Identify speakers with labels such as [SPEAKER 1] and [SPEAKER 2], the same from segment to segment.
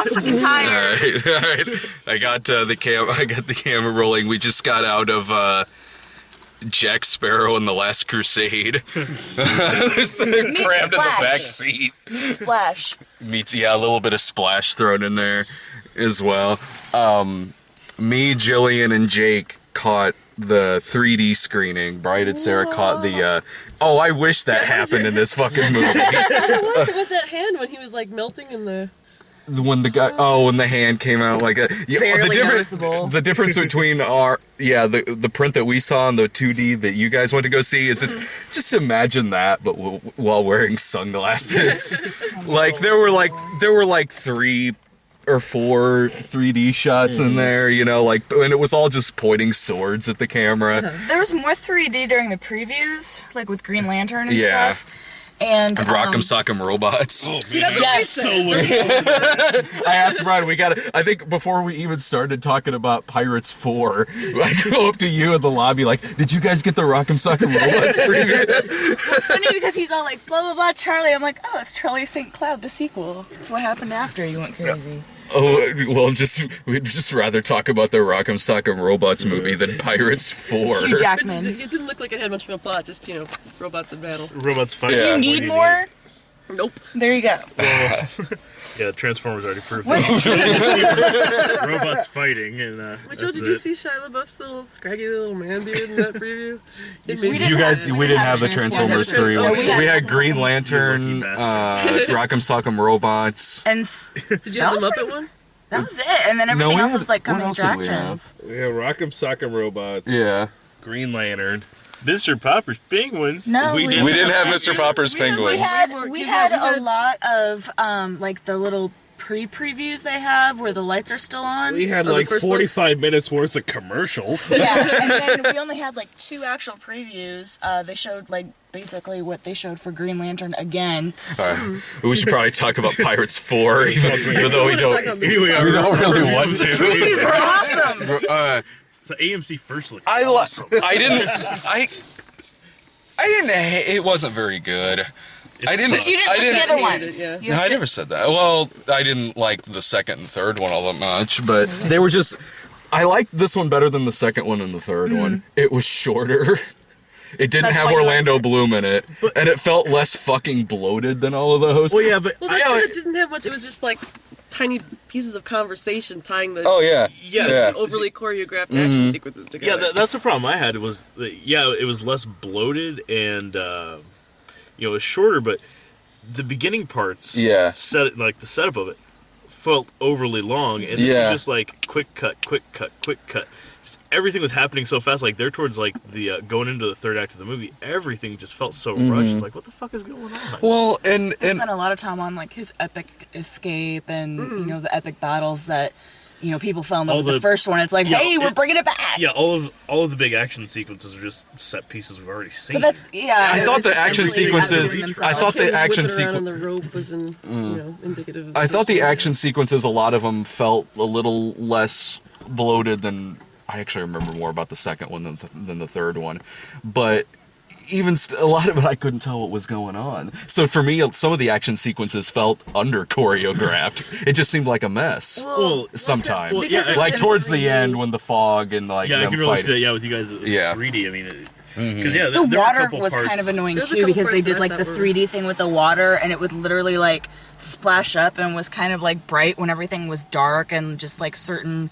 [SPEAKER 1] I'm fucking tired.
[SPEAKER 2] All right. I got the camera rolling. We just got out of Jack Sparrow and the Last Crusade. Crammed in the back seat.
[SPEAKER 1] Splash.
[SPEAKER 2] Meets a little bit of Splash thrown in there as well. Me, Jillian, and Jake caught the 3D screening. Bright and Sarah caught the. I wish that happened in this fucking movie.
[SPEAKER 3] What was that hand when he was like melting in the?
[SPEAKER 2] When the hand came out like that.
[SPEAKER 1] Barely noticeable.
[SPEAKER 2] The difference between the print that we saw and the 2D that you guys went to go see is just imagine that, but while wearing sunglasses. Like there were like 3 or 4 3D shots in there, and it was all just pointing swords at the camera.
[SPEAKER 1] There was more 3D during the previews, like with Green Lantern and stuff. And
[SPEAKER 2] Rock'em Sock'em Robots.
[SPEAKER 4] Oh, man,
[SPEAKER 1] Yes.
[SPEAKER 4] so much.
[SPEAKER 2] I asked Brian, I think before we even started talking about Pirates 4, I go up to you in the lobby like, did you guys get the Rock'em Sock'em Robots preview?
[SPEAKER 1] It's funny because he's all like, blah, blah, blah, Charlie. I'm like, oh, it's Charlie St. Cloud, the sequel. It's what happened after you went crazy.
[SPEAKER 2] Oh, well, we'd just rather talk about the Rock'em Sock'em Robots movie than Pirates 4.
[SPEAKER 1] Hugh Jackman.
[SPEAKER 3] It didn't look like it had much of a plot. Just robots in battle.
[SPEAKER 4] Robots fight.
[SPEAKER 1] Do you need more?
[SPEAKER 3] Nope.
[SPEAKER 1] There you go.
[SPEAKER 4] Yeah, Transformers already proved that. Robots fighting, and
[SPEAKER 3] Did you see Shia LaBeouf's little scraggy little man dude in that preview?
[SPEAKER 1] We didn't
[SPEAKER 2] We didn't have the
[SPEAKER 1] Transformers.
[SPEAKER 2] Transformers 3.
[SPEAKER 1] No,
[SPEAKER 2] We had Green Lantern,
[SPEAKER 4] You lucky bastards.
[SPEAKER 2] Rock'em Sock'em Robots.
[SPEAKER 1] And
[SPEAKER 3] Did you have the Muppet one?
[SPEAKER 1] that was it. And then everything else was like coming
[SPEAKER 2] what else did we
[SPEAKER 1] attractions.
[SPEAKER 5] Yeah, Rock'em Sock'em Robots.
[SPEAKER 2] Yeah.
[SPEAKER 5] Green Lantern.
[SPEAKER 4] Mr. Popper's Penguins.
[SPEAKER 1] No,
[SPEAKER 2] We didn't have Mr. Popper's
[SPEAKER 3] We had,
[SPEAKER 2] Penguins.
[SPEAKER 1] We had a lot of like the little previews they have where the lights are still on.
[SPEAKER 5] We had
[SPEAKER 3] the
[SPEAKER 5] like
[SPEAKER 3] first
[SPEAKER 5] 45 minutes worth of commercials.
[SPEAKER 1] Yeah, and then we only had like 2 actual previews. They showed like basically what they showed for Green Lantern again.
[SPEAKER 2] We should probably talk about Pirates 4, even though we don't really want to.
[SPEAKER 1] These were awesome.
[SPEAKER 4] So AMC first look.
[SPEAKER 2] It wasn't very good.
[SPEAKER 1] But you didn't like the other ones.
[SPEAKER 3] Yeah.
[SPEAKER 1] You
[SPEAKER 2] No,
[SPEAKER 1] have
[SPEAKER 2] I
[SPEAKER 1] to-
[SPEAKER 2] never said that. Well, I didn't like the second and third one all that much, but they were just. I liked this one better than the second one and the third one. It was shorter. It didn't
[SPEAKER 1] That's
[SPEAKER 2] have
[SPEAKER 1] why you
[SPEAKER 2] Orlando Bloom in it, and it felt less fucking bloated than all of those.
[SPEAKER 4] Well, yeah, but
[SPEAKER 3] Well, it didn't have much. It was just like tiny pieces of conversation tying the
[SPEAKER 4] yeah.
[SPEAKER 3] overly choreographed action sequences together.
[SPEAKER 4] Yeah, that's the problem I had. Was it was less bloated and it was shorter, but the beginning parts, the setup of it, felt overly long, and then it was just like quick cut. Just everything was happening so fast. Like they're towards like the going into the third act of the movie, everything just felt so rushed. It's like, what the fuck is going on?
[SPEAKER 2] Well, and
[SPEAKER 1] He spent a lot of time on like his epic escape and the epic battles that people fell in love with the first one. It's like, hey, we're bringing it back.
[SPEAKER 4] Yeah, all of the big action sequences are just set pieces we've already seen.
[SPEAKER 1] But that's
[SPEAKER 2] I thought the action sequences.
[SPEAKER 3] Whipping around on the rope was indicative of
[SPEAKER 2] I thought the action sequences, a lot of them felt a little less bloated than. I actually remember more about the second one than the third one, but even a lot of it I couldn't tell what was going on. So for me, some of the action sequences felt under choreographed. It just seemed like a mess.
[SPEAKER 4] Well,
[SPEAKER 2] sometimes,
[SPEAKER 4] because
[SPEAKER 2] like towards the end when the fog and like
[SPEAKER 4] I
[SPEAKER 2] them
[SPEAKER 4] can really see that.
[SPEAKER 2] fighting.
[SPEAKER 4] Yeah, with you guys, 3D. I mean, because
[SPEAKER 1] the
[SPEAKER 4] there were a
[SPEAKER 1] water
[SPEAKER 4] couple
[SPEAKER 1] was
[SPEAKER 4] parts.
[SPEAKER 1] kind of annoying
[SPEAKER 3] There's a
[SPEAKER 1] too
[SPEAKER 3] couple
[SPEAKER 1] because they
[SPEAKER 3] parts
[SPEAKER 1] did
[SPEAKER 3] that
[SPEAKER 1] like
[SPEAKER 3] I
[SPEAKER 1] the
[SPEAKER 3] thought were-
[SPEAKER 1] 3D thing with the water and it would literally like splash up and was kind of like bright when everything was dark and just like certain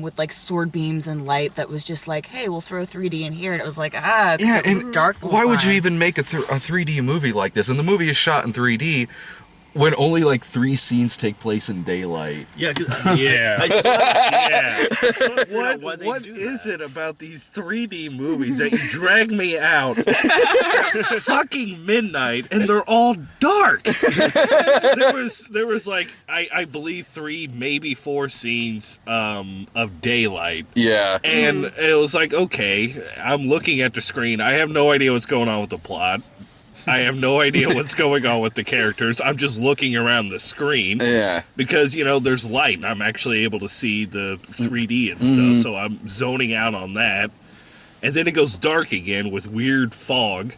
[SPEAKER 1] with like sword beams and light that was just like, hey, we'll throw 3D in here, and it was like, it was dark the whole
[SPEAKER 2] Why would you
[SPEAKER 1] time.
[SPEAKER 2] even make a 3D movie like this? And the movie is shot in 3D when only like 3 scenes take place in daylight.
[SPEAKER 4] Yeah,
[SPEAKER 5] Yeah.
[SPEAKER 4] I saw that. Yeah.
[SPEAKER 5] What is it about these 3D movies that you drag me out at fucking midnight and they're all dark? there was like I believe 3, maybe 4 scenes of daylight.
[SPEAKER 2] Yeah.
[SPEAKER 5] And it was like, okay, I'm looking at the screen. I have no idea what's going on with the plot. I have no idea what's going on with the characters. I'm just looking around the screen.
[SPEAKER 2] Yeah.
[SPEAKER 5] Because, there's light and I'm actually able to see the 3D and stuff. So I'm zoning out on that. And then it goes dark again with weird fog.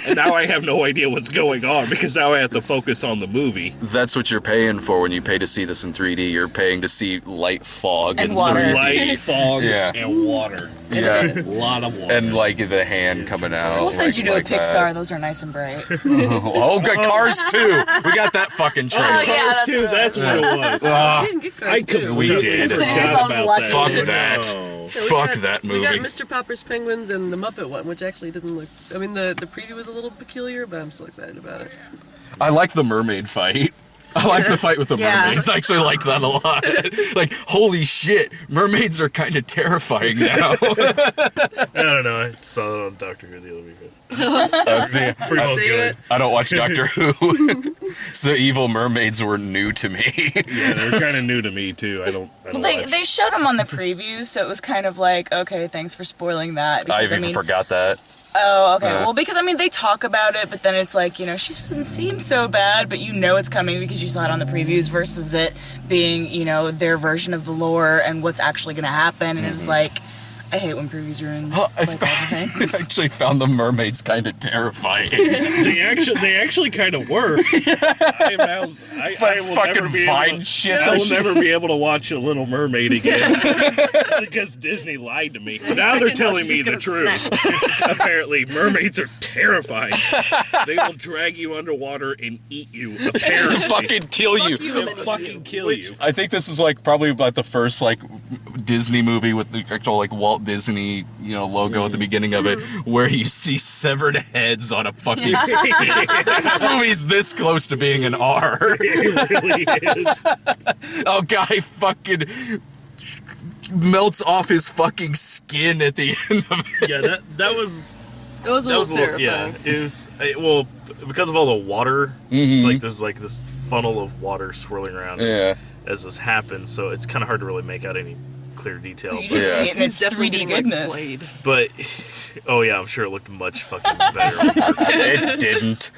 [SPEAKER 5] And now I have no idea what's going on because now I have to focus on the movie.
[SPEAKER 2] That's what you're paying for when you pay to see this in 3D. You're paying to see light fog
[SPEAKER 1] And
[SPEAKER 2] in
[SPEAKER 1] water.
[SPEAKER 2] 3D.
[SPEAKER 5] Light, fog,
[SPEAKER 2] Yeah.
[SPEAKER 5] and water.
[SPEAKER 2] Yeah.
[SPEAKER 5] A lot of water.
[SPEAKER 2] And like the hand coming out.
[SPEAKER 1] We'll send you to
[SPEAKER 2] like
[SPEAKER 1] a Pixar.
[SPEAKER 2] that.
[SPEAKER 1] Those are nice and bright.
[SPEAKER 2] Oh, good Cars 2. We got that fucking trailer.
[SPEAKER 1] Oh, yeah,
[SPEAKER 5] Cars
[SPEAKER 1] that's
[SPEAKER 5] 2,
[SPEAKER 1] right.
[SPEAKER 5] that's what it was.
[SPEAKER 3] We didn't get Cars
[SPEAKER 5] I
[SPEAKER 3] 2.
[SPEAKER 2] We did.
[SPEAKER 1] Consider
[SPEAKER 5] forgot
[SPEAKER 1] yourselves
[SPEAKER 5] about
[SPEAKER 1] lucky.
[SPEAKER 5] that.
[SPEAKER 2] Fuck that.
[SPEAKER 5] No.
[SPEAKER 3] Yeah, we
[SPEAKER 2] Fuck
[SPEAKER 3] got-
[SPEAKER 2] that
[SPEAKER 3] We got
[SPEAKER 2] movie.
[SPEAKER 3] Mr. Popper's Penguins and the Muppet one, which actually didn't look. I mean, the preview was a little peculiar, but I'm still excited about it.
[SPEAKER 2] I like the mermaid fight. I like the fight with the
[SPEAKER 1] Yeah.
[SPEAKER 2] mermaids. I actually like that a lot. Like, holy shit, mermaids are kind of terrifying now.
[SPEAKER 4] I don't know. I saw that on Doctor Who the other weekend.
[SPEAKER 2] See,
[SPEAKER 4] Pretty well
[SPEAKER 3] See
[SPEAKER 4] good.
[SPEAKER 3] it?
[SPEAKER 2] I don't watch Doctor Who, so evil mermaids were new to me.
[SPEAKER 5] Yeah, they're kind of new to me too. I don't
[SPEAKER 1] Well,
[SPEAKER 5] watch.
[SPEAKER 1] they showed them on the previews, so it was kind of like, okay, thanks for spoiling that.
[SPEAKER 2] I
[SPEAKER 1] Because,
[SPEAKER 2] even forgot that.
[SPEAKER 1] Oh, okay.
[SPEAKER 2] Yeah.
[SPEAKER 1] Well, because I mean, they talk about it, but then it's like, you know, she doesn't seem so bad, but you know it's coming because you saw it on the previews versus it being, you know, their version of the lore and what's actually going to happen. And it was like, I hate when previews ruin like, all the
[SPEAKER 2] I
[SPEAKER 1] things.
[SPEAKER 2] actually found the mermaids kind of terrifying.
[SPEAKER 5] They actually kind of were. I will
[SPEAKER 2] fucking
[SPEAKER 5] never be
[SPEAKER 2] vine
[SPEAKER 5] able to,
[SPEAKER 2] shit.
[SPEAKER 5] I will never be able to watch a Little Mermaid again because Disney lied to me. Now they're
[SPEAKER 3] second,
[SPEAKER 5] telling
[SPEAKER 3] she's
[SPEAKER 5] me the
[SPEAKER 3] just
[SPEAKER 5] truth. Apparently, mermaids are terrifying. They will drag you underwater and eat you. Apparently,
[SPEAKER 2] fucking kill you.
[SPEAKER 5] They'll fucking kill you.
[SPEAKER 2] I think this is like probably about the first like Disney movie with the actual like Walt Disney, you know, logo at the beginning of it, where you see severed heads on a fucking stick. This movie's this close to being an R.
[SPEAKER 5] It really is.
[SPEAKER 2] Oh, guy fucking melts off his fucking skin at the end of it.
[SPEAKER 4] Yeah, that was
[SPEAKER 3] It was a
[SPEAKER 4] that
[SPEAKER 3] little
[SPEAKER 4] was a little, yeah.
[SPEAKER 3] terrifying.
[SPEAKER 4] It was well because of all the water. Like there's like this funnel of water swirling around
[SPEAKER 2] Yeah.
[SPEAKER 4] as this happens, so it's kind of hard to really make out any clear detail.
[SPEAKER 1] You
[SPEAKER 4] But,
[SPEAKER 1] didn't
[SPEAKER 2] Yeah.
[SPEAKER 1] see it in its
[SPEAKER 3] definitely
[SPEAKER 1] 3D
[SPEAKER 3] getting, like,
[SPEAKER 1] goodness.
[SPEAKER 3] flayed.
[SPEAKER 4] but oh yeah, I'm sure it looked much fucking better.
[SPEAKER 2] It didn't.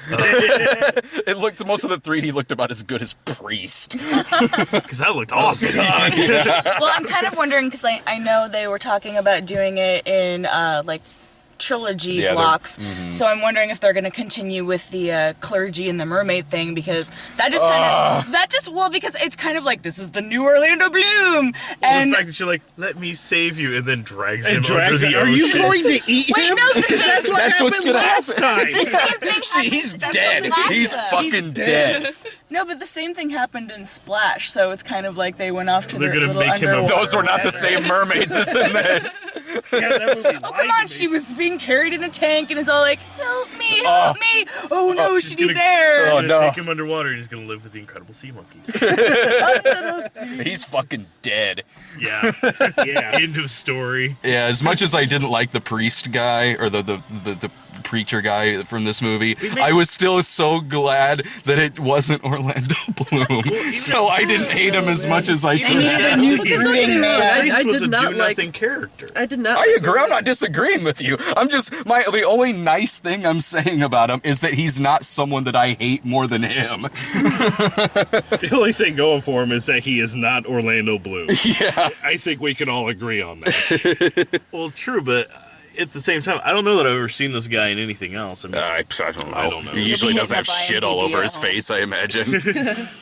[SPEAKER 2] It looked, most of the 3D looked about as good as Priest.
[SPEAKER 4] Because that looked awesome.
[SPEAKER 1] Well, I'm kind of wondering because I know they were talking about doing it in like trilogy
[SPEAKER 2] Yeah, they're-
[SPEAKER 1] blocks. So I'm wondering if they're going to continue with the clergy and the mermaid thing because that just kind of well because it's kind of like this is the new Orlando Bloom and
[SPEAKER 4] the fact that you're like, let me save you, and then drags him
[SPEAKER 5] And
[SPEAKER 4] under
[SPEAKER 5] drags
[SPEAKER 4] the
[SPEAKER 5] it.
[SPEAKER 4] ocean.
[SPEAKER 5] Are you going to eat
[SPEAKER 1] Wait,
[SPEAKER 5] him?
[SPEAKER 1] no, this
[SPEAKER 5] Because
[SPEAKER 1] is-
[SPEAKER 5] that's what
[SPEAKER 2] That's what's
[SPEAKER 5] happened
[SPEAKER 2] gonna
[SPEAKER 5] last time.
[SPEAKER 1] the same thing
[SPEAKER 2] He's
[SPEAKER 1] happened-
[SPEAKER 2] dead.
[SPEAKER 1] that's the
[SPEAKER 2] He's
[SPEAKER 1] last-
[SPEAKER 2] fucking dead.
[SPEAKER 1] No, but the same thing happened in Splash, so it's kind of like they went off to
[SPEAKER 4] They're
[SPEAKER 1] their
[SPEAKER 4] gonna
[SPEAKER 1] little
[SPEAKER 4] make him a-
[SPEAKER 1] underwater
[SPEAKER 2] Those were not the
[SPEAKER 1] whatever.
[SPEAKER 2] same mermaids as in this.
[SPEAKER 5] Yeah, that movie
[SPEAKER 1] Oh, come on, she was being carried in a tank and is all like, help me, help me. Oh no,
[SPEAKER 4] She's
[SPEAKER 1] she needs
[SPEAKER 4] gonna-
[SPEAKER 1] air.
[SPEAKER 2] Oh,
[SPEAKER 4] Gonna
[SPEAKER 2] no.
[SPEAKER 4] take him underwater, and he's gonna live with the incredible sea monkeys.
[SPEAKER 2] He's fucking dead.
[SPEAKER 4] Yeah.
[SPEAKER 5] Yeah.
[SPEAKER 4] End of story.
[SPEAKER 2] Yeah, as much as I didn't like the priest guy or the preacher guy from this movie, I was still so glad that it wasn't Orlando Bloom. So I didn't hate him as much as I could
[SPEAKER 1] need a
[SPEAKER 2] have.
[SPEAKER 1] new
[SPEAKER 3] Because don't get me
[SPEAKER 1] brooding
[SPEAKER 3] wrong,
[SPEAKER 1] man.
[SPEAKER 4] Priest
[SPEAKER 3] I
[SPEAKER 4] was
[SPEAKER 3] did
[SPEAKER 4] a
[SPEAKER 3] not like.
[SPEAKER 4] do-nothing character.
[SPEAKER 3] I did not.
[SPEAKER 2] I
[SPEAKER 3] like
[SPEAKER 2] agree. I'm not disagreeing with you. I'm just the only nice thing I'm saying about him is that he's not someone that I hate more than him.
[SPEAKER 5] The only thing going for him is that he is not Orlando Bloom.
[SPEAKER 2] Yeah.
[SPEAKER 5] I think we can all agree on that.
[SPEAKER 4] Well, true, but at the same time, I don't know that I've ever seen this guy in anything else. I mean,
[SPEAKER 2] I don't know.
[SPEAKER 5] I don't know.
[SPEAKER 2] He usually
[SPEAKER 1] Maybe
[SPEAKER 2] doesn't have
[SPEAKER 1] he's up
[SPEAKER 2] shit all
[SPEAKER 1] IMDb
[SPEAKER 2] over
[SPEAKER 1] at
[SPEAKER 2] his
[SPEAKER 1] home.
[SPEAKER 2] face, I imagine.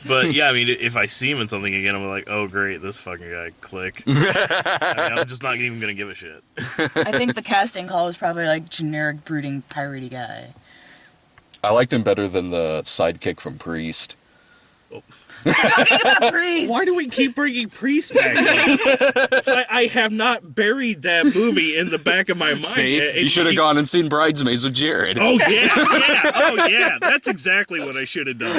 [SPEAKER 4] but yeah, I mean, if I see him in something again, I'm like, oh great, this fucking guy. Click. I mean, I'm just not even gonna give a shit.
[SPEAKER 1] I think the casting call is probably like generic brooding piratey guy.
[SPEAKER 2] I liked him better than the sidekick from Priest.
[SPEAKER 1] Priest.
[SPEAKER 5] Why do we keep bringing Priest back? It's like I have not buried that movie in the back of my mind.
[SPEAKER 2] See,
[SPEAKER 5] yet, and
[SPEAKER 2] you should have
[SPEAKER 5] keep-
[SPEAKER 2] gone and seen Bridesmaids with Jared.
[SPEAKER 5] Oh yeah, oh yeah. That's exactly what I should have done.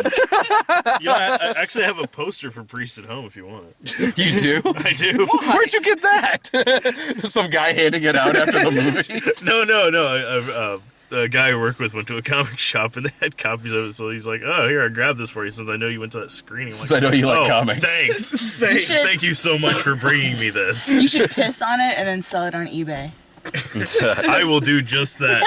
[SPEAKER 4] You know, I actually have a poster for Priest at home if you want it.
[SPEAKER 2] You do?
[SPEAKER 4] I do.
[SPEAKER 2] Where'd you get that? Some guy handing it out after the movie.
[SPEAKER 4] No. The guy I work with went to a comic shop and they had copies of it, so he's like, "Oh, here, I grabbed this for you since I know you went to that screening." I'm like,
[SPEAKER 2] Since I know you like
[SPEAKER 4] "Oh,
[SPEAKER 2] comics."
[SPEAKER 4] Thanks.
[SPEAKER 1] You should,
[SPEAKER 4] Thank you so much for bringing me this.
[SPEAKER 1] you should piss on it and then sell it on eBay.
[SPEAKER 4] I will do just that.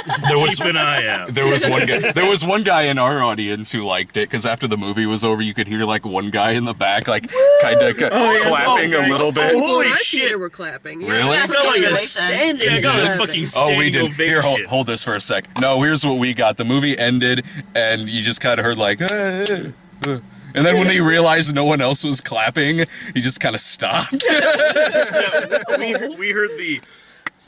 [SPEAKER 4] Keep an eye out.
[SPEAKER 2] There was one guy. There was one guy in our audience who liked it because after the movie was over, you could hear like one guy in the back, like kind of clapping a little bit.
[SPEAKER 4] Holy
[SPEAKER 3] I
[SPEAKER 4] shit.
[SPEAKER 3] They were clapping. Yeah.
[SPEAKER 2] Really?
[SPEAKER 4] I felt like a
[SPEAKER 1] Stimulation.
[SPEAKER 4] standing. I got a fucking standing
[SPEAKER 2] Oh, we did. Here,
[SPEAKER 4] ovation.
[SPEAKER 2] hold this for a sec. No, here's what we got. The movie ended, and you just kind of heard like, and then when he realized no one else was clapping, he just kind of stopped.
[SPEAKER 4] We heard the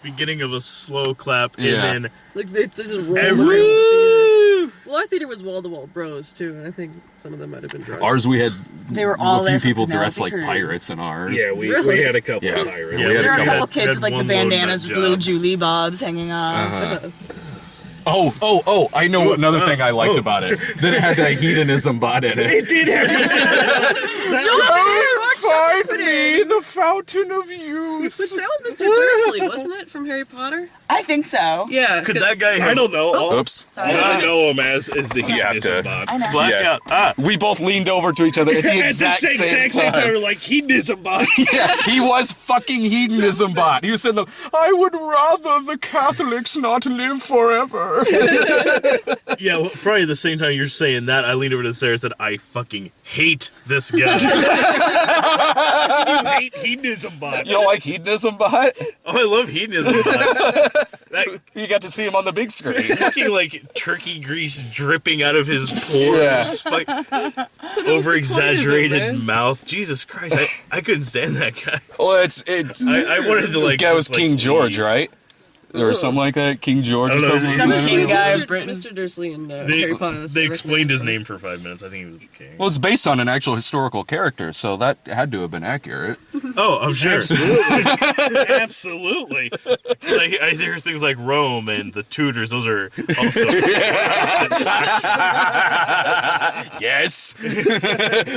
[SPEAKER 4] beginning of a slow clap,
[SPEAKER 2] Yeah.
[SPEAKER 4] and then
[SPEAKER 3] Like they just rolled
[SPEAKER 4] every.
[SPEAKER 3] around. Well, our theater was wall-to-wall bros too, and I think some of them might have been drunk.
[SPEAKER 2] Ours, we had
[SPEAKER 1] They were all
[SPEAKER 2] a
[SPEAKER 1] there
[SPEAKER 2] few
[SPEAKER 1] for
[SPEAKER 2] people dressed like
[SPEAKER 1] Penelope Cruz.
[SPEAKER 2] pirates in ours.
[SPEAKER 5] Yeah, we
[SPEAKER 3] Really?
[SPEAKER 5] had a couple
[SPEAKER 2] Yeah.
[SPEAKER 5] of pirates.
[SPEAKER 2] Yeah, we had
[SPEAKER 1] There
[SPEAKER 2] a
[SPEAKER 1] were a
[SPEAKER 2] couple.
[SPEAKER 1] couple kids
[SPEAKER 4] had
[SPEAKER 1] with like the
[SPEAKER 4] one load
[SPEAKER 1] bandanas
[SPEAKER 4] nut
[SPEAKER 1] with the little
[SPEAKER 4] job.
[SPEAKER 1] Julie bobs hanging off.
[SPEAKER 2] Oh! I know another thing I liked about it. That it had that hedonism bot in it.
[SPEAKER 5] It did have
[SPEAKER 2] Find me the fountain of youth.
[SPEAKER 3] Which that was Mr. Dursley, wasn't it, from Harry Potter?
[SPEAKER 1] I think so.
[SPEAKER 3] Yeah.
[SPEAKER 4] Could
[SPEAKER 3] 'cause-
[SPEAKER 4] that guy have
[SPEAKER 5] I don't know. All,
[SPEAKER 2] Oops.
[SPEAKER 1] Sorry.
[SPEAKER 5] all I know him as the
[SPEAKER 2] You have
[SPEAKER 5] hedonism
[SPEAKER 2] to-
[SPEAKER 5] bot.
[SPEAKER 1] I know.
[SPEAKER 4] blackout? Ah,
[SPEAKER 2] We both leaned over to each other at the
[SPEAKER 5] At
[SPEAKER 2] exact
[SPEAKER 5] the
[SPEAKER 2] same
[SPEAKER 5] exact same time, we're
[SPEAKER 2] time.
[SPEAKER 5] like hedonism bot.
[SPEAKER 2] Yeah, he was fucking hedonism bot. He was saying, I would rather the Catholics not live forever.
[SPEAKER 4] yeah. Well, probably at the same time you're saying that, I leaned over to Sarah and said, "I fucking hate this guy."
[SPEAKER 5] You hate hedonism bot.
[SPEAKER 2] You don't like hedonism bot?
[SPEAKER 4] Oh, I love hedonism. That
[SPEAKER 2] You got to see him on the big screen.
[SPEAKER 4] fucking like turkey grease dripping out of his pores, over exaggerated
[SPEAKER 3] man?
[SPEAKER 4] mouth. Jesus Christ, I couldn't stand that guy.
[SPEAKER 2] Well, it's
[SPEAKER 4] I wanted to like.
[SPEAKER 2] that was
[SPEAKER 4] just, like,
[SPEAKER 2] King George,
[SPEAKER 4] leave.
[SPEAKER 2] right? Or something like that. King George
[SPEAKER 4] I
[SPEAKER 2] or
[SPEAKER 4] don't know,
[SPEAKER 2] something.
[SPEAKER 1] Some
[SPEAKER 2] like that.
[SPEAKER 1] king guy of
[SPEAKER 3] Mr.
[SPEAKER 1] Britain.
[SPEAKER 3] Mr. Dursley and
[SPEAKER 4] They,
[SPEAKER 3] Harry Potter. that's
[SPEAKER 4] they
[SPEAKER 3] the
[SPEAKER 4] explained his
[SPEAKER 3] reference.
[SPEAKER 4] name for 5 minutes. I think he was the king.
[SPEAKER 2] Well, it's based on an actual historical character, so that had to have been accurate.
[SPEAKER 4] Oh, I'm sure.
[SPEAKER 5] Absolutely.
[SPEAKER 4] I hear things like Rome and the Tudors. Those are also.
[SPEAKER 2] Yes.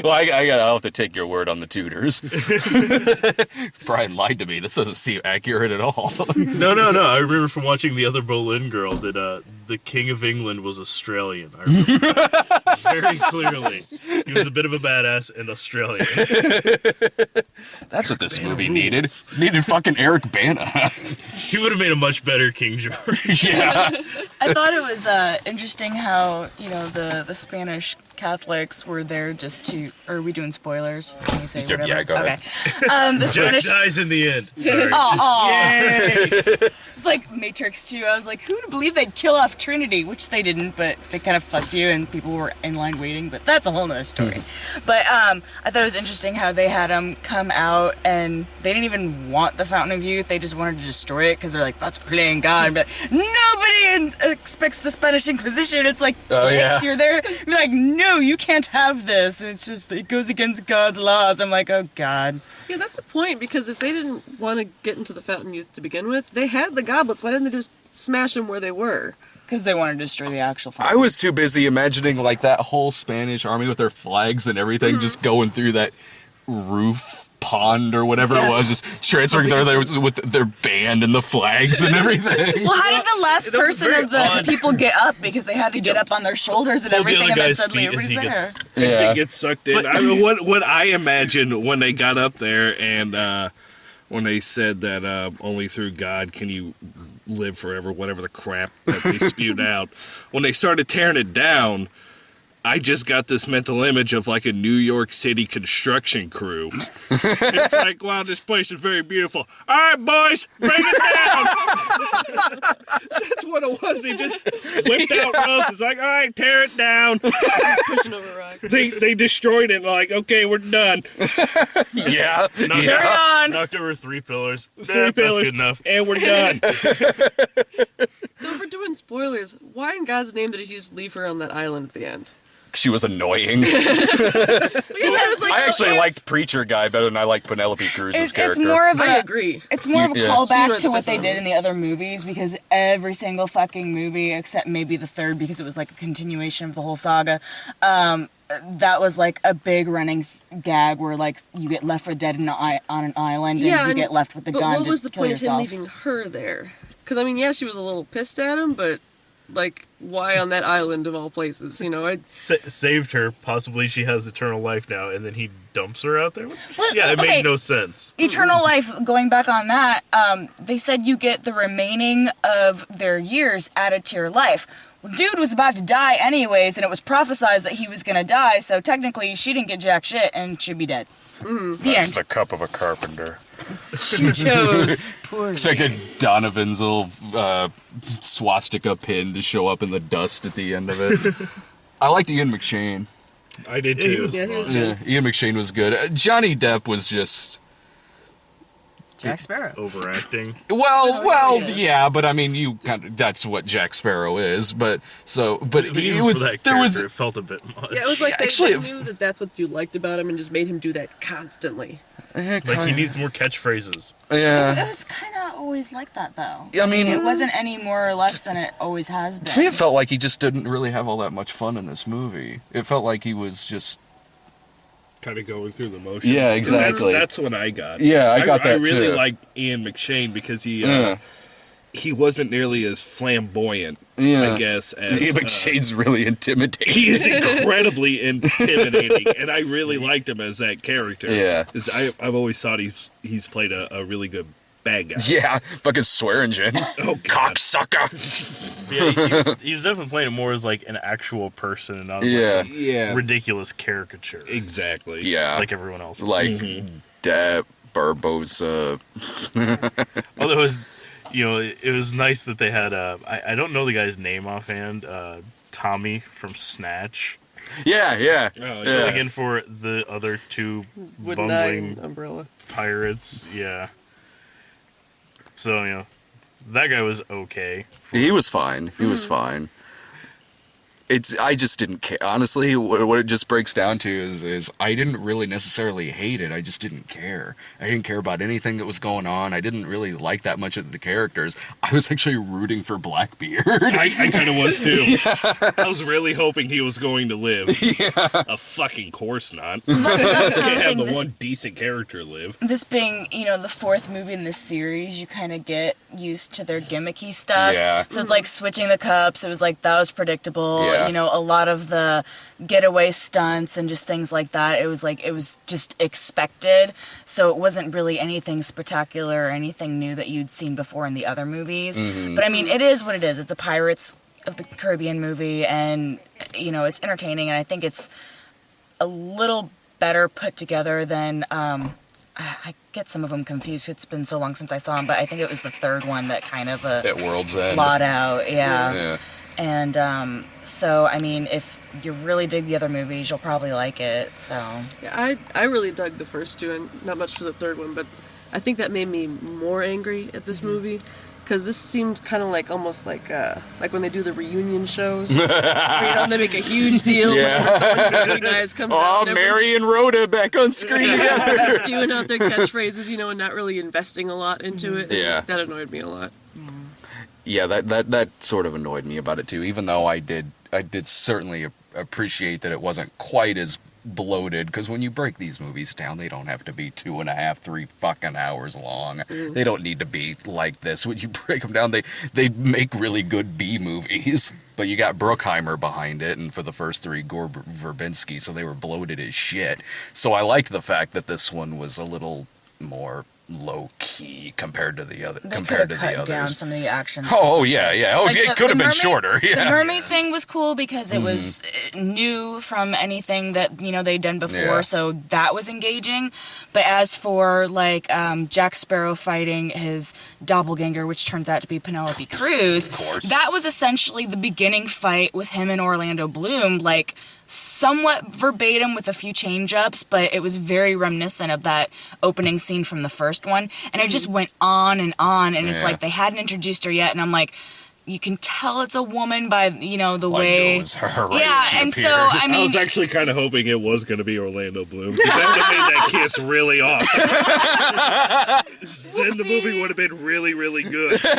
[SPEAKER 2] Well, I'll have to take your word on the Tudors. Brian lied to me. This doesn't seem accurate at all.
[SPEAKER 4] No. I remember from watching The Other Boleyn Girl that the King of England was Australian. I remember very clearly. He was a bit of a badass and Australian.
[SPEAKER 2] That's what this movie needed. Needed fucking Eric Bana.
[SPEAKER 4] He would have made a much better King George.
[SPEAKER 2] Yeah.
[SPEAKER 1] I thought it was interesting how, the Spanish Catholics were there just to. Are we doing spoilers? Can you say
[SPEAKER 2] Yeah,
[SPEAKER 1] whatever?
[SPEAKER 2] go ahead.
[SPEAKER 1] Okay. The
[SPEAKER 4] Jack
[SPEAKER 1] Spanish.
[SPEAKER 4] dies in the end. Sorry.
[SPEAKER 1] It's like Matrix 2. I was like, who'd believe they'd kill off Trinity? Which they didn't, but they kind of fucked you and people were in line waiting. But that's a whole nother story. But I thought it was interesting how they had them come out and they didn't even want the Fountain of Youth. They just wanted to destroy it because they're like, that's playing God. But nobody expects the Spanish Inquisition. It's like,
[SPEAKER 2] Oh, yeah.
[SPEAKER 1] you're there. You're like, no, you can't have this. It's just, it goes against God's laws. I'm like, oh, God.
[SPEAKER 3] Yeah, that's a point, because if they didn't want to get into the Fountain Youth to begin with, they had the goblets. Why didn't they just smash them where they were?
[SPEAKER 1] Because they wanted to destroy the actual
[SPEAKER 2] I
[SPEAKER 1] Fountain.
[SPEAKER 2] was too busy imagining like that whole Spanish army with their flags and everything just going through that roof pond or whatever it was, just transferring there with their band and the flags and everything.
[SPEAKER 1] Well, how did the last
[SPEAKER 4] That was
[SPEAKER 1] person
[SPEAKER 4] very
[SPEAKER 1] of the
[SPEAKER 4] odd.
[SPEAKER 1] people get up? Because they had to get up on their shoulders and
[SPEAKER 4] Hold the
[SPEAKER 1] everything,
[SPEAKER 4] other
[SPEAKER 1] and then
[SPEAKER 4] guy's
[SPEAKER 1] suddenly
[SPEAKER 4] feet as he
[SPEAKER 1] everybody's
[SPEAKER 4] gets.
[SPEAKER 1] there.
[SPEAKER 5] She gets sucked in. I mean, what I imagine when they got up there and when they said that only through God can you live forever, whatever the crap that they spewed out. When they started tearing it down, I just got this mental image of like a New York City construction crew. It's like, wow, this place is very beautiful. All right, boys, bring it down. That's what it was. They just whipped out ropes. It's like, all right, tear it down.
[SPEAKER 3] Pushing over rocks.
[SPEAKER 5] They destroyed it. Like, okay, we're done.
[SPEAKER 2] Yeah.
[SPEAKER 4] Knocked,
[SPEAKER 1] Carry on.
[SPEAKER 4] knocked over 3 pillars.
[SPEAKER 5] Three pillars,
[SPEAKER 4] That's good enough.
[SPEAKER 5] and we're done.
[SPEAKER 3] No, we're doing spoilers. Why in God's name did he just leave her on that island at the end?
[SPEAKER 2] She was annoying. I actually liked Preacher Guy better than I liked Penelope Cruz's
[SPEAKER 1] It's
[SPEAKER 2] character.
[SPEAKER 1] more of
[SPEAKER 3] I
[SPEAKER 1] a.
[SPEAKER 3] agree.
[SPEAKER 1] It's more of a
[SPEAKER 2] Yeah.
[SPEAKER 3] She
[SPEAKER 1] callback
[SPEAKER 3] wrote
[SPEAKER 1] to
[SPEAKER 3] the
[SPEAKER 1] what
[SPEAKER 3] best
[SPEAKER 1] they
[SPEAKER 3] one.
[SPEAKER 1] did in the other movies, because every single fucking movie, except maybe the third, because it was like a continuation of the whole saga, that was like a big running gag where like you get left for dead on an island and you get left with the
[SPEAKER 3] but
[SPEAKER 1] gun
[SPEAKER 3] what
[SPEAKER 1] to
[SPEAKER 3] was the
[SPEAKER 1] kill
[SPEAKER 3] point
[SPEAKER 1] yourself.
[SPEAKER 3] of him leaving her there? Because I mean, yeah, she was a little pissed at him, but Like, why on that island of all places? You know,
[SPEAKER 4] Saved her. Possibly she has eternal life now, and then he dumps her out there.
[SPEAKER 1] Well,
[SPEAKER 4] Yeah, it
[SPEAKER 1] okay.
[SPEAKER 4] made no sense.
[SPEAKER 1] Eternal life, going back on that, they said you get the remaining of their years added to your life. Well, dude was about to die anyways, and it was prophesized that he was going to die, so technically she didn't get jack shit and should be dead. The end.
[SPEAKER 2] the cup of a carpenter.
[SPEAKER 1] She chose poorly.
[SPEAKER 2] Expected Donovan's little swastika pin to show up in the dust at the end of it. I liked Ian McShane.
[SPEAKER 5] I did
[SPEAKER 4] Yeah, he
[SPEAKER 5] too.
[SPEAKER 4] was
[SPEAKER 3] Yeah, he was
[SPEAKER 4] fun.
[SPEAKER 3] good.
[SPEAKER 2] Yeah, Ian McShane was good. Johnny Depp was just
[SPEAKER 1] Jack Sparrow.
[SPEAKER 4] Overacting.
[SPEAKER 2] well,
[SPEAKER 1] he is.
[SPEAKER 2] yeah, but I mean, that's what Jack Sparrow is. But
[SPEAKER 4] But even
[SPEAKER 2] it was
[SPEAKER 4] for that
[SPEAKER 2] there was
[SPEAKER 4] character, it felt a bit much.
[SPEAKER 3] Yeah, it was like they
[SPEAKER 2] Actually,
[SPEAKER 3] knew that that's what you liked about him and just made him do that constantly.
[SPEAKER 4] like he needs more catchphrases.
[SPEAKER 1] It
[SPEAKER 2] yeah.
[SPEAKER 1] was kind of always like that, though.
[SPEAKER 2] I mean,
[SPEAKER 1] It wasn't any more or less than it always has been.
[SPEAKER 2] to me, it felt like he just didn't really have all that much fun in this movie. It felt like he was just
[SPEAKER 5] Kind of going through the motions.
[SPEAKER 2] Yeah,
[SPEAKER 5] 'Cause
[SPEAKER 2] exactly.
[SPEAKER 5] That's what I got.
[SPEAKER 2] Yeah, I got that
[SPEAKER 5] I really
[SPEAKER 2] too.
[SPEAKER 5] like Ian McShane because
[SPEAKER 2] Yeah.
[SPEAKER 5] he wasn't nearly as flamboyant,
[SPEAKER 2] Yeah.
[SPEAKER 5] I guess. As,
[SPEAKER 2] Ian McShane's really intimidating.
[SPEAKER 5] he is incredibly intimidating, and I really liked him as that character.
[SPEAKER 2] Yeah.
[SPEAKER 5] 'Cause I've always thought he's played a really good bad guy.
[SPEAKER 2] Yeah, fucking swearingen.
[SPEAKER 5] Oh, God.
[SPEAKER 2] Cocksucker.
[SPEAKER 4] Yeah, he was definitely playing it more as like an actual person and not as
[SPEAKER 2] Yeah.
[SPEAKER 4] like some
[SPEAKER 5] Yeah.
[SPEAKER 4] ridiculous caricature.
[SPEAKER 5] Exactly.
[SPEAKER 2] Yeah.
[SPEAKER 4] Like everyone else.
[SPEAKER 2] Like Depp, Barbosa.
[SPEAKER 4] Although it was, it was nice that they had. I don't know the guy's name offhand. Tommy from Snatch.
[SPEAKER 2] Yeah, yeah.
[SPEAKER 5] Oh, yeah.
[SPEAKER 4] Filling in for the other two
[SPEAKER 3] Wooden
[SPEAKER 4] bumbling
[SPEAKER 3] Eye umbrella.
[SPEAKER 4] pirates. Yeah. So that guy was okay.
[SPEAKER 2] He was fine. He was fine. I just didn't care. Honestly, what it just breaks down to is I didn't really necessarily hate it. I just didn't care. I didn't care about anything that was going on. I didn't really like that much of the characters. I was actually rooting for Blackbeard.
[SPEAKER 5] I kind of was too. I was really hoping he was going to live. A fucking course not.
[SPEAKER 1] That's another
[SPEAKER 5] Can't have
[SPEAKER 1] thing,
[SPEAKER 5] the
[SPEAKER 1] this-
[SPEAKER 5] one decent character live.
[SPEAKER 1] This being, the fourth movie in this series, you kind of get used to their gimmicky stuff.
[SPEAKER 2] Yeah.
[SPEAKER 1] So it's like switching the cups. It was like, that was predictable.
[SPEAKER 2] Yeah.
[SPEAKER 1] A lot of the getaway stunts and just things like that. It was just expected. So it wasn't really anything spectacular or anything new that you'd seen before in the other movies. But I mean, it is what it is. It's a Pirates of the Caribbean movie, and, it's entertaining, and I think it's a little better put together than I get some of them confused. It's been so long since I saw them, but I think it was the third one that kind of
[SPEAKER 2] At World's End.
[SPEAKER 1] blot out.
[SPEAKER 2] Yeah.
[SPEAKER 1] And so I mean, if you really dig the other movies, you'll probably like it. So
[SPEAKER 3] Yeah, I really dug the first two, and not much for the third one, but I think that made me more angry at this movie. Because this seemed kind of like almost like when they do the reunion shows, where, they make a huge deal whenever someone you recognize comes out.
[SPEAKER 2] Oh,
[SPEAKER 3] And
[SPEAKER 2] Mary and Rhoda back on screen together.
[SPEAKER 3] everyone's spewing out their catchphrases, and not really investing a lot into it. and
[SPEAKER 2] Yeah.
[SPEAKER 3] that annoyed me a lot.
[SPEAKER 2] Yeah, that sort of annoyed me about it too. Even though I did certainly appreciate that it wasn't quite as bloated, because when you break these movies down, they don't have to be 2.5, 3 fucking hours long. They don't need to be like this. When you break them down, they make really good B movies. But you got Bruckheimer behind it, and for the first three, Gore Verbinski, so they were bloated as shit. So I liked the fact that this one was a little more low key compared to the other.
[SPEAKER 1] they could
[SPEAKER 2] compared
[SPEAKER 1] have
[SPEAKER 2] to the
[SPEAKER 1] cut down
[SPEAKER 2] others.
[SPEAKER 1] some of the action.
[SPEAKER 2] Oh yeah, yeah. Oh,
[SPEAKER 1] Like,
[SPEAKER 2] it could have been
[SPEAKER 1] mermaid-
[SPEAKER 2] shorter. Yeah.
[SPEAKER 1] The mermaid thing was cool because it was new from anything that they'd done before,
[SPEAKER 2] Yeah.
[SPEAKER 1] so that was engaging. But as for like Jack Sparrow fighting his doppelganger, which turns out to be Penelope Cruz,
[SPEAKER 2] course.
[SPEAKER 1] that was essentially the beginning fight with him and Orlando Bloom, like somewhat verbatim with a few change-ups, but it was very reminiscent of that opening scene from the first one, and it just went on, and it's
[SPEAKER 2] Yeah.
[SPEAKER 1] like they hadn't introduced her yet, and I'm like, you can tell it's a woman by the
[SPEAKER 2] Like,
[SPEAKER 1] way.
[SPEAKER 2] it was her, right,
[SPEAKER 1] Yeah,
[SPEAKER 2] she
[SPEAKER 1] and so
[SPEAKER 2] appeared.
[SPEAKER 1] I
[SPEAKER 5] I
[SPEAKER 1] mean,
[SPEAKER 5] was actually kind of hoping it was going to be Orlando Bloom. 'Cause that would have made that kiss really awesome. Then the movie would have been really, really good.
[SPEAKER 3] Well,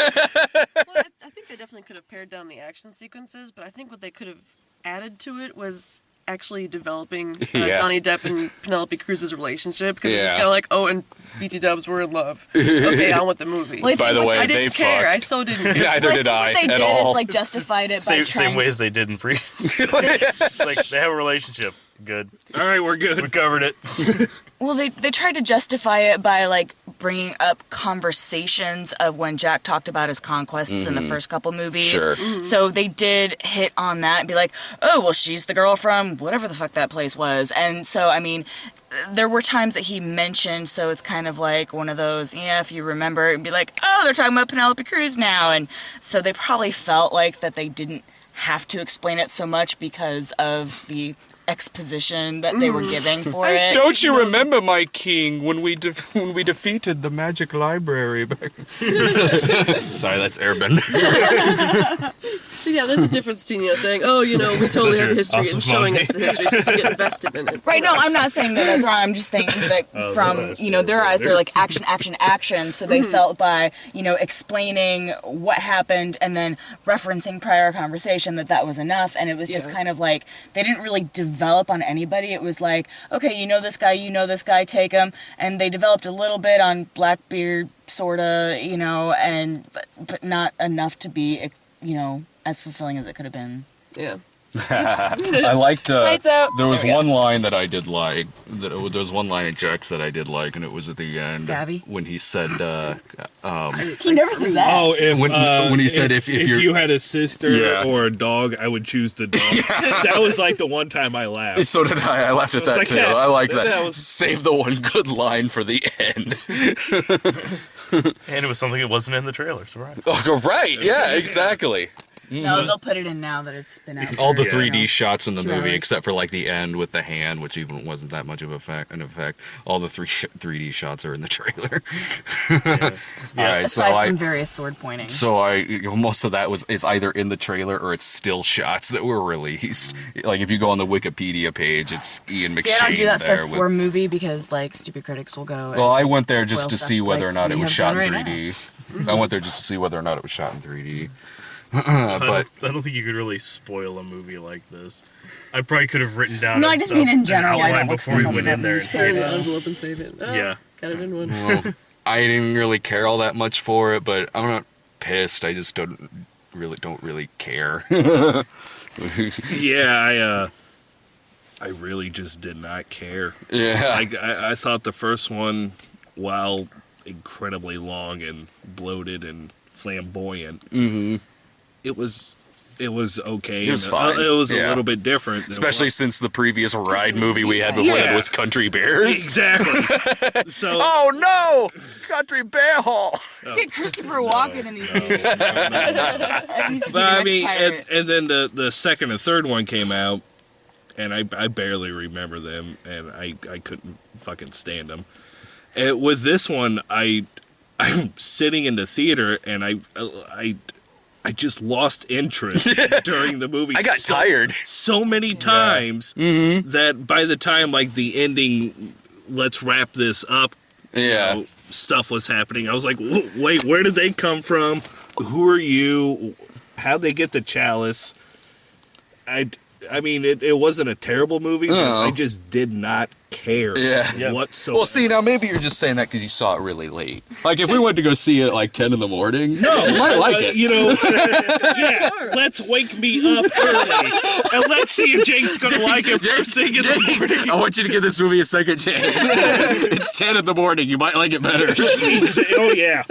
[SPEAKER 3] I think they definitely could have pared down the action sequences, but I think what they could have added to it was actually developing
[SPEAKER 2] Yeah.
[SPEAKER 3] Johnny Depp and Penelope Cruz's relationship, because it's
[SPEAKER 2] Yeah.
[SPEAKER 3] kind of like, oh, and BT Dubs were in love. Okay, on with the movie.
[SPEAKER 1] Well, I
[SPEAKER 2] By
[SPEAKER 1] think
[SPEAKER 2] the
[SPEAKER 1] what
[SPEAKER 2] way,
[SPEAKER 3] I
[SPEAKER 2] they
[SPEAKER 3] didn't care. I
[SPEAKER 2] fucked.
[SPEAKER 3] so didn't care.
[SPEAKER 2] Neither
[SPEAKER 1] Well,
[SPEAKER 2] did
[SPEAKER 1] I
[SPEAKER 2] I
[SPEAKER 1] think what they
[SPEAKER 2] at
[SPEAKER 1] did
[SPEAKER 2] all.
[SPEAKER 1] is like justified it by
[SPEAKER 4] Same
[SPEAKER 1] trying.
[SPEAKER 4] ways they did in pre. It's like they have a relationship. Good.
[SPEAKER 5] All right, we're good.
[SPEAKER 4] We covered it.
[SPEAKER 1] Well, they tried to justify it by like bringing up conversations of when Jack talked about his conquests in the first couple movies.
[SPEAKER 2] Sure.
[SPEAKER 1] So they did hit on that and be like, oh, well, she's the girl from whatever the fuck that place was. And so, I mean, there were times that he mentioned, so it's kind of like one of those, yeah, if you remember, it'd be like, oh, they're talking about Penelope Cruz now. And so they probably felt like that they didn't have to explain it so much because of the exposition that they were giving for it.
[SPEAKER 2] Don't you remember, my king, when we defeated the magic library? Sorry, that's Airbender.
[SPEAKER 3] So yeah, there's a difference between, saying, oh, we totally have history,
[SPEAKER 4] Awesome
[SPEAKER 3] and showing
[SPEAKER 4] movie.
[SPEAKER 3] us the history so we can get invested in it.
[SPEAKER 1] Right, no, I'm not saying that that's wrong. I'm just thinking that from, their eyes, they're like action, action, action. So they felt by, explaining what happened and then referencing prior conversation that was enough. And it was just kind of like, they didn't really develop on anybody. It was like, okay, this guy, take him. And they developed a little bit on Blackbeard, sorta, but not enough to be, as fulfilling as it could have been.
[SPEAKER 3] Yeah.
[SPEAKER 2] I liked.
[SPEAKER 1] Lights out.
[SPEAKER 2] There was
[SPEAKER 1] There we go.
[SPEAKER 2] one line that I did like. There was one line in Jack's that I did like, and it was at the end
[SPEAKER 1] Savvy?
[SPEAKER 2] when he said,
[SPEAKER 1] He never says that.
[SPEAKER 5] Oh,
[SPEAKER 2] when he said if you're-
[SPEAKER 5] you had a sister
[SPEAKER 2] Yeah.
[SPEAKER 5] or a dog, I would choose the dog. That was like the one time I laughed.
[SPEAKER 2] So did I. I laughed at that
[SPEAKER 5] like
[SPEAKER 2] too.
[SPEAKER 5] that.
[SPEAKER 2] I like that.
[SPEAKER 5] That was-
[SPEAKER 2] Save the one good line for the end.
[SPEAKER 4] And it was something that wasn't in the trailer. Surprise.
[SPEAKER 2] Oh, right. Yeah, exactly.
[SPEAKER 1] No, they'll put it in now that it's been out.
[SPEAKER 2] All the
[SPEAKER 1] for,
[SPEAKER 2] 3D shots in the
[SPEAKER 1] 2
[SPEAKER 2] movie,
[SPEAKER 1] hours.
[SPEAKER 2] except for like the end with the hand, which even wasn't that much of an effect. All the 3D shots are in the trailer. All right,
[SPEAKER 1] Aside from various sword pointing.
[SPEAKER 2] most of that is either in the trailer or it's still shots that were released. Like if you go on the Wikipedia page, it's Ian McShane.
[SPEAKER 1] See, I don't do that
[SPEAKER 2] there
[SPEAKER 1] stuff
[SPEAKER 2] with-
[SPEAKER 1] for a movie because, like, stupid critics will go.
[SPEAKER 2] Well,
[SPEAKER 1] and
[SPEAKER 2] I went there just
[SPEAKER 1] spoil
[SPEAKER 2] to
[SPEAKER 1] stuff
[SPEAKER 2] see whether
[SPEAKER 1] like
[SPEAKER 2] or not it
[SPEAKER 1] we
[SPEAKER 2] was
[SPEAKER 1] have
[SPEAKER 2] shot
[SPEAKER 1] done
[SPEAKER 2] in
[SPEAKER 1] right
[SPEAKER 2] 3D. I went there just to see whether or not it was shot in 3D. But
[SPEAKER 4] I don't think you could really spoil a movie like this. I probably could have written down.
[SPEAKER 1] No, I just mean in general, I
[SPEAKER 4] An outline
[SPEAKER 1] don't look
[SPEAKER 4] before we
[SPEAKER 1] stuff up
[SPEAKER 4] went
[SPEAKER 1] in
[SPEAKER 4] in there.
[SPEAKER 1] movies,
[SPEAKER 3] Put it in
[SPEAKER 1] but,
[SPEAKER 3] an envelope and save it. Oh,
[SPEAKER 4] Yeah.
[SPEAKER 3] Got it in one.
[SPEAKER 2] well, I didn't really care all that much for it, but I'm not pissed. I just don't really care.
[SPEAKER 5] Yeah, I really just did not care.
[SPEAKER 2] Yeah.
[SPEAKER 5] Like I thought the first one, while incredibly long and bloated and flamboyant, it was okay.
[SPEAKER 2] It was
[SPEAKER 5] and,
[SPEAKER 2] fine.
[SPEAKER 5] It was
[SPEAKER 2] Yeah.
[SPEAKER 5] a little bit different, than
[SPEAKER 2] Especially
[SPEAKER 5] what-
[SPEAKER 2] since the previous ride movie we had before that
[SPEAKER 5] Yeah.
[SPEAKER 2] was Country Bears.
[SPEAKER 5] exactly. So
[SPEAKER 2] Oh no! Country Bear Hall!
[SPEAKER 1] let's get Christopher Walken in these movies. That needs to be
[SPEAKER 5] But
[SPEAKER 1] the
[SPEAKER 5] I
[SPEAKER 1] next
[SPEAKER 5] mean,
[SPEAKER 1] pirate.
[SPEAKER 5] and then the second and third one came out, and I barely remember them, and I couldn't fucking stand them. And with this one, I'm sitting in the theater, and I just lost interest during the movie.
[SPEAKER 2] I got tired.
[SPEAKER 5] so many times that by the time like the ending, let's wrap this up,
[SPEAKER 2] Yeah.
[SPEAKER 5] stuff was happening. I was like, wait, where did they come from? Who are you? How'd they get the chalice? I mean, it wasn't a terrible movie, but
[SPEAKER 2] No.
[SPEAKER 5] I just did not care
[SPEAKER 2] Yeah.
[SPEAKER 5] whatsoever.
[SPEAKER 2] Well, see, now maybe you're just saying that because you saw it really late. Like, if we went to go see it at like 10 in the morning, no, you might like it.
[SPEAKER 5] You know, yeah, let's wake me up early, and let's see if Jake's gonna like it first thing in the morning.
[SPEAKER 2] I want you to give this movie a second chance. It's 10 in the morning. You might like it better.
[SPEAKER 5] Say, oh yeah,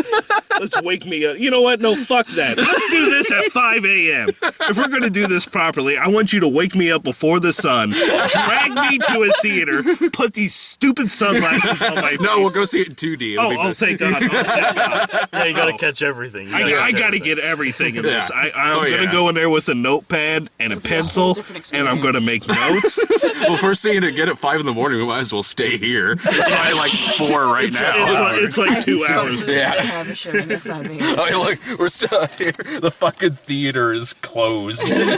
[SPEAKER 5] let's wake me up. You know what? No, fuck that. Let's do this at 5 a.m. If we're gonna do this properly, I want you to wake me up before the sun, drag me to a theater, put these stupid sunglasses on my face.
[SPEAKER 2] No, we'll go see it in 2D. It'll be
[SPEAKER 5] Oh,
[SPEAKER 2] better.
[SPEAKER 5] thank God. Oh, thank God.
[SPEAKER 4] Yeah, you gotta catch everything. You
[SPEAKER 5] I
[SPEAKER 4] catch
[SPEAKER 5] gotta
[SPEAKER 4] everything.
[SPEAKER 5] get everything in this.
[SPEAKER 2] Yeah.
[SPEAKER 5] I'm
[SPEAKER 2] Oh,
[SPEAKER 5] gonna
[SPEAKER 2] yeah.
[SPEAKER 5] go in there with a notepad and a pencil,
[SPEAKER 1] different
[SPEAKER 5] and I'm gonna make notes.
[SPEAKER 2] Well, if we're seeing it again at 5 in the morning, we might as well stay here. It's probably like 4 right now.
[SPEAKER 5] It's like 2
[SPEAKER 1] Don't
[SPEAKER 5] hours.
[SPEAKER 1] believe
[SPEAKER 2] Yeah.
[SPEAKER 1] they have a showing at 5 a.m.
[SPEAKER 2] Oh, look, we're still here. The fucking theater is closed.
[SPEAKER 4] They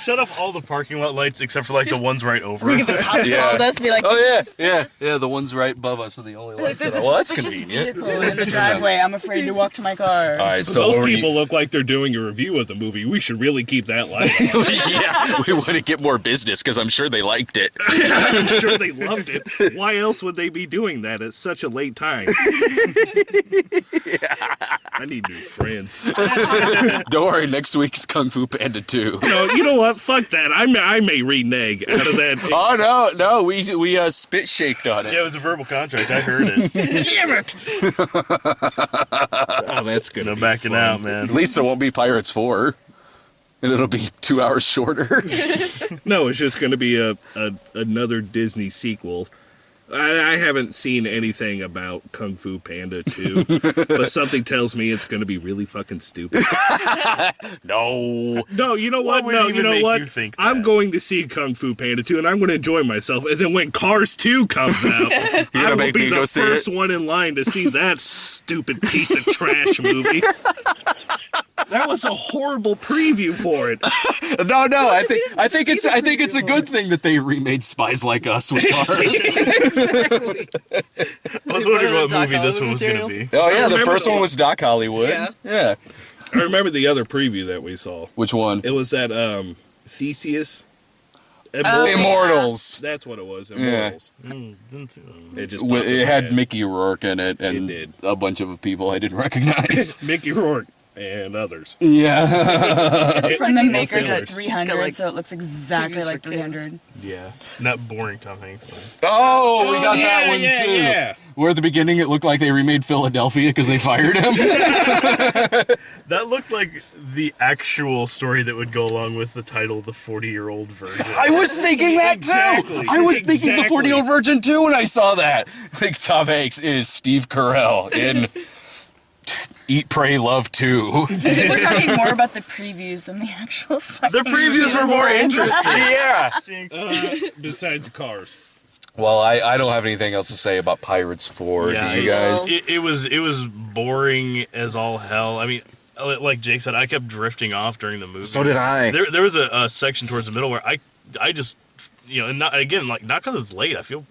[SPEAKER 4] shut off all the parking lot lights except for like the ones right over
[SPEAKER 1] We get the
[SPEAKER 4] us.
[SPEAKER 1] cops
[SPEAKER 2] Yeah.
[SPEAKER 1] called us, be like,
[SPEAKER 2] Oh, yeah.
[SPEAKER 1] suspicious.
[SPEAKER 2] Yeah, the ones right above us are the only
[SPEAKER 1] Like,
[SPEAKER 2] lights.
[SPEAKER 1] there's a
[SPEAKER 2] Well, that's
[SPEAKER 1] suspicious
[SPEAKER 2] convenient.
[SPEAKER 1] vehicle in the driveway. I'm afraid to walk to my car.
[SPEAKER 2] All right, so
[SPEAKER 5] Those
[SPEAKER 2] what were
[SPEAKER 5] people look like they're doing a review of the movie. We should really keep that light on.
[SPEAKER 2] yeah, we want to get more business because I'm sure they liked it.
[SPEAKER 5] I'm sure they loved it. Why else would they be doing that at such a late time? I need new friends.
[SPEAKER 2] Don't worry, next week's Kung Fu Panda 2.
[SPEAKER 5] No, you know what? Fuck that. I may renege out of that.
[SPEAKER 2] Oh no, we spit shaked on it.
[SPEAKER 4] Yeah, it was a verbal contract. I heard it.
[SPEAKER 5] Damn it! Oh, that's good.
[SPEAKER 4] No backing out, man.
[SPEAKER 2] At least it won't be Pirates 4. And it'll be 2 hours shorter.
[SPEAKER 5] No, it's just going to be another Disney sequel. I haven't seen anything about Kung Fu Panda 2, but something tells me it's going to be really fucking stupid.
[SPEAKER 2] No.
[SPEAKER 5] No, you know what?
[SPEAKER 4] What would
[SPEAKER 5] No,
[SPEAKER 4] even
[SPEAKER 5] you know
[SPEAKER 4] make
[SPEAKER 5] what?
[SPEAKER 4] you think
[SPEAKER 5] I'm
[SPEAKER 4] that?
[SPEAKER 5] going to see Kung Fu Panda 2, and I'm going to enjoy myself. And then when Cars 2 comes out, I
[SPEAKER 2] gonna
[SPEAKER 5] will
[SPEAKER 2] make
[SPEAKER 5] be
[SPEAKER 2] me
[SPEAKER 5] the
[SPEAKER 2] go see
[SPEAKER 5] first
[SPEAKER 2] it?
[SPEAKER 5] one in line to see that stupid piece of trash movie. That was a horrible preview for it.
[SPEAKER 2] No, I think it's a good thing that they remade Spies Like Us with Cars.
[SPEAKER 4] I was wondering what
[SPEAKER 3] Doc
[SPEAKER 4] movie this one was going to
[SPEAKER 3] Hollywood
[SPEAKER 4] be.
[SPEAKER 2] Oh yeah, the
[SPEAKER 5] remember
[SPEAKER 2] first
[SPEAKER 5] the
[SPEAKER 2] one was Doc Hollywood.
[SPEAKER 3] Yeah.
[SPEAKER 5] I remember the other preview that we saw.
[SPEAKER 2] Which one?
[SPEAKER 5] It was that Theseus.
[SPEAKER 2] Immortals.
[SPEAKER 5] That's what it was. Immortals.
[SPEAKER 4] Didn't see that one.
[SPEAKER 5] It just
[SPEAKER 2] It
[SPEAKER 5] popped in my
[SPEAKER 2] had
[SPEAKER 5] head.
[SPEAKER 2] Mickey Rourke in it, and
[SPEAKER 5] It did.
[SPEAKER 2] a bunch of people I didn't recognize.
[SPEAKER 5] Mickey Rourke and others.
[SPEAKER 2] Yeah.
[SPEAKER 1] It's from the makers
[SPEAKER 5] sailors.
[SPEAKER 1] at 300,
[SPEAKER 3] Got, like,
[SPEAKER 1] so it looks exactly
[SPEAKER 3] previews
[SPEAKER 1] like
[SPEAKER 3] for kids.
[SPEAKER 1] 300.
[SPEAKER 4] Yeah. That boring Tom Hanks thing.
[SPEAKER 2] Oh, we got that
[SPEAKER 5] yeah,
[SPEAKER 2] one
[SPEAKER 5] yeah,
[SPEAKER 2] too.
[SPEAKER 5] yeah.
[SPEAKER 2] Where at the beginning it looked like they remade Philadelphia because they fired him.
[SPEAKER 4] That looked like the actual story that would go along with the title, The 40-Year-Old Virgin.
[SPEAKER 2] I was thinking that
[SPEAKER 5] Exactly.
[SPEAKER 2] too. I was thinking the
[SPEAKER 5] Exactly.
[SPEAKER 2] 40-year-old virgin too when I saw that. Like Tom Hanks is Steve Carell in Eat, Pray, Love 2.
[SPEAKER 1] I think we're talking more about the previews than the actual fucking
[SPEAKER 4] The previews were more interesting.
[SPEAKER 2] Yeah.
[SPEAKER 5] Besides Cars.
[SPEAKER 2] Well, I don't have anything else to say about Pirates 4.
[SPEAKER 4] Yeah,
[SPEAKER 2] Do you guys?
[SPEAKER 4] It was boring as all hell. I mean, like Jake said, I kept drifting off during the movie.
[SPEAKER 2] So did I.
[SPEAKER 4] There was a section towards the middle where I just, and not again, like, not because it's late. I feel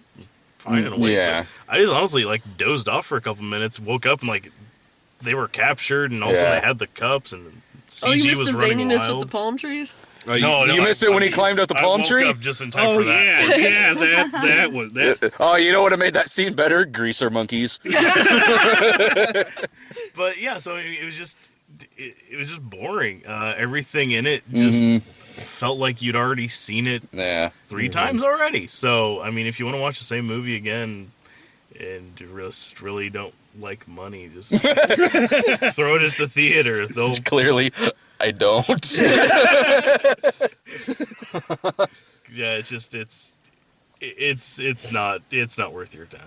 [SPEAKER 4] fine and awake.
[SPEAKER 2] yeah.
[SPEAKER 4] But I just honestly like dozed off for a couple minutes, woke up and like they were captured, and all of a sudden
[SPEAKER 2] Yeah.
[SPEAKER 4] they had the cups and CG
[SPEAKER 3] Oh, you missed
[SPEAKER 4] was
[SPEAKER 3] the
[SPEAKER 4] running
[SPEAKER 3] zaniness
[SPEAKER 4] wild.
[SPEAKER 3] with the palm trees?
[SPEAKER 4] No,
[SPEAKER 2] you missed it when he climbed up the palm
[SPEAKER 4] I
[SPEAKER 2] tree?
[SPEAKER 4] woke up just in time
[SPEAKER 5] Oh
[SPEAKER 4] for that.
[SPEAKER 5] yeah, that was that.
[SPEAKER 2] Oh, you know what have made that scene better? Greaser monkeys.
[SPEAKER 4] But yeah, so it was just boring. Everything in it just felt like you'd already seen it
[SPEAKER 2] Yeah.
[SPEAKER 4] 3 times already. So I mean, if you want to watch the same movie again and just really don't like money, just throw it at the theater. They'll
[SPEAKER 2] Clearly, I don't.
[SPEAKER 4] yeah, it's not worth your time.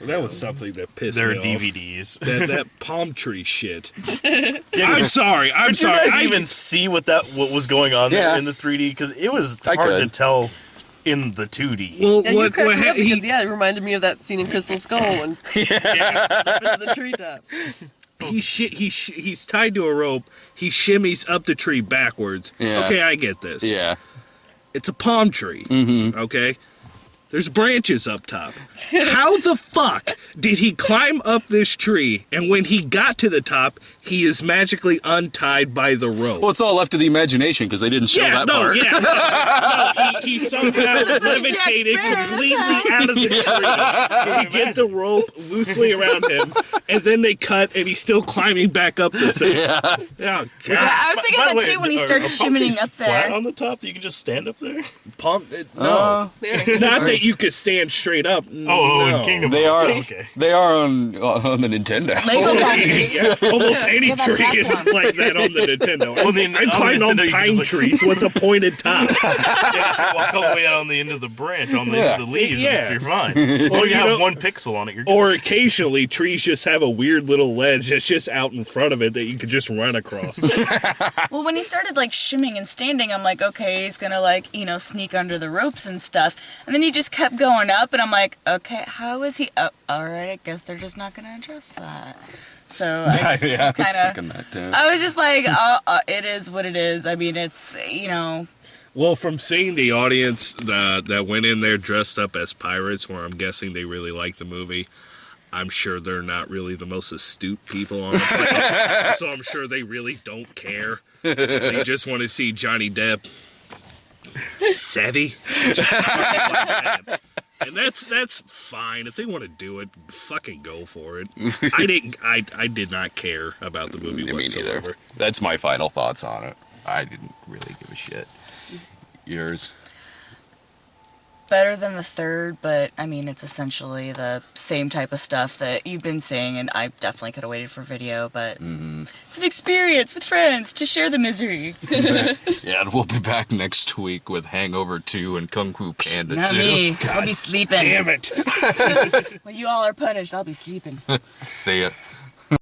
[SPEAKER 5] That was something that pissed
[SPEAKER 4] There are
[SPEAKER 5] me off.
[SPEAKER 4] DVDs.
[SPEAKER 5] That palm tree shit.
[SPEAKER 4] Yeah,
[SPEAKER 5] I'm sorry. I'm
[SPEAKER 4] Did you
[SPEAKER 5] sorry.
[SPEAKER 4] guys
[SPEAKER 5] I
[SPEAKER 4] even see what was going on
[SPEAKER 2] Yeah.
[SPEAKER 4] there in the 3D? Because it was
[SPEAKER 2] I
[SPEAKER 4] hard
[SPEAKER 2] could.
[SPEAKER 4] to tell in the 2D.
[SPEAKER 5] well,
[SPEAKER 3] Yeah, you
[SPEAKER 5] what
[SPEAKER 3] cracked me up
[SPEAKER 5] he
[SPEAKER 3] because, it reminded me of that scene in Crystal Skull when up into the treetops.
[SPEAKER 5] he's tied to a rope. He shimmies up the tree backwards.
[SPEAKER 2] Yeah.
[SPEAKER 5] Okay, I get this.
[SPEAKER 2] Yeah.
[SPEAKER 5] It's a palm tree. Okay. There's branches up top. How the fuck did he climb up this tree, and when he got to the top, he is magically untied by the rope?
[SPEAKER 2] Well, it's all left to the imagination because they didn't show that part.
[SPEAKER 5] He somehow levitated
[SPEAKER 1] Sparrow,
[SPEAKER 5] completely
[SPEAKER 1] that's
[SPEAKER 5] out of the tree to get the rope loosely around him, and then they cut, and he's still climbing back up the thing.
[SPEAKER 2] Yeah.
[SPEAKER 5] Oh, God.
[SPEAKER 1] Yeah, I was thinking
[SPEAKER 4] By
[SPEAKER 1] that
[SPEAKER 4] the way,
[SPEAKER 1] too when he
[SPEAKER 4] are
[SPEAKER 1] starts
[SPEAKER 4] palm trees
[SPEAKER 1] shimmying up
[SPEAKER 4] flat
[SPEAKER 1] there.
[SPEAKER 4] on the top that you can just stand up there.
[SPEAKER 5] No. Not that you could stand straight up.
[SPEAKER 4] Oh,
[SPEAKER 5] no.
[SPEAKER 4] in Kingdom
[SPEAKER 2] They
[SPEAKER 4] Hearts.
[SPEAKER 2] are.
[SPEAKER 4] Okay.
[SPEAKER 2] They are on the Nintendo.
[SPEAKER 1] Lego palm trees.
[SPEAKER 5] Almost any
[SPEAKER 1] Yeah, that
[SPEAKER 5] tree is
[SPEAKER 1] platform.
[SPEAKER 5] like that on the Nintendo.
[SPEAKER 4] Well,
[SPEAKER 5] I climbed on
[SPEAKER 4] Nintendo, you can
[SPEAKER 5] pine
[SPEAKER 4] just, like-
[SPEAKER 5] trees with a pointed top.
[SPEAKER 4] Yeah, you walk all the way out on the end of the branch, on the end of the leaves,
[SPEAKER 5] Yeah.
[SPEAKER 4] you're fine. As long as you
[SPEAKER 5] you
[SPEAKER 4] have
[SPEAKER 5] know-
[SPEAKER 4] 1 pixel on it, you're good.
[SPEAKER 5] Or occasionally, trees just have a weird little ledge that's just out in front of it that you could just run across.
[SPEAKER 1] Well, when he started like shimming and standing, I'm like, okay, he's gonna like, sneak under the ropes and stuff. And then he just kept going up, and I'm like, okay, how is he up? All right, I guess they're just not gonna address that. So I just
[SPEAKER 2] Yeah, I
[SPEAKER 1] was
[SPEAKER 2] was
[SPEAKER 1] kind
[SPEAKER 2] thinking
[SPEAKER 1] of,
[SPEAKER 2] that too.
[SPEAKER 1] I was just like, it is what it is. I mean, it's
[SPEAKER 5] Well, from seeing the audience that went in there dressed up as pirates, where I'm guessing they really like the movie, I'm sure they're not really the most astute people on the planet, so I'm sure they really don't care. They just want to see Johnny Depp savvy. Just talking like that. And that's fine. If they want to do it, fucking go for it. I did not care about the movie
[SPEAKER 2] Me
[SPEAKER 5] whatsoever.
[SPEAKER 2] neither. That's my final thoughts on it. I didn't really give a shit. Yours?
[SPEAKER 1] Better than the third, but I mean, it's essentially the same type of stuff that you've been saying, and I definitely could have waited for video, but it's an experience with friends to share the misery.
[SPEAKER 2] Yeah, and we'll be back next week with Hangover 2 and Kung Fu Panda 2.
[SPEAKER 1] Not me. I'll be sleeping.
[SPEAKER 5] Damn it.
[SPEAKER 1] When you all are punished, I'll be sleeping.
[SPEAKER 2] See ya.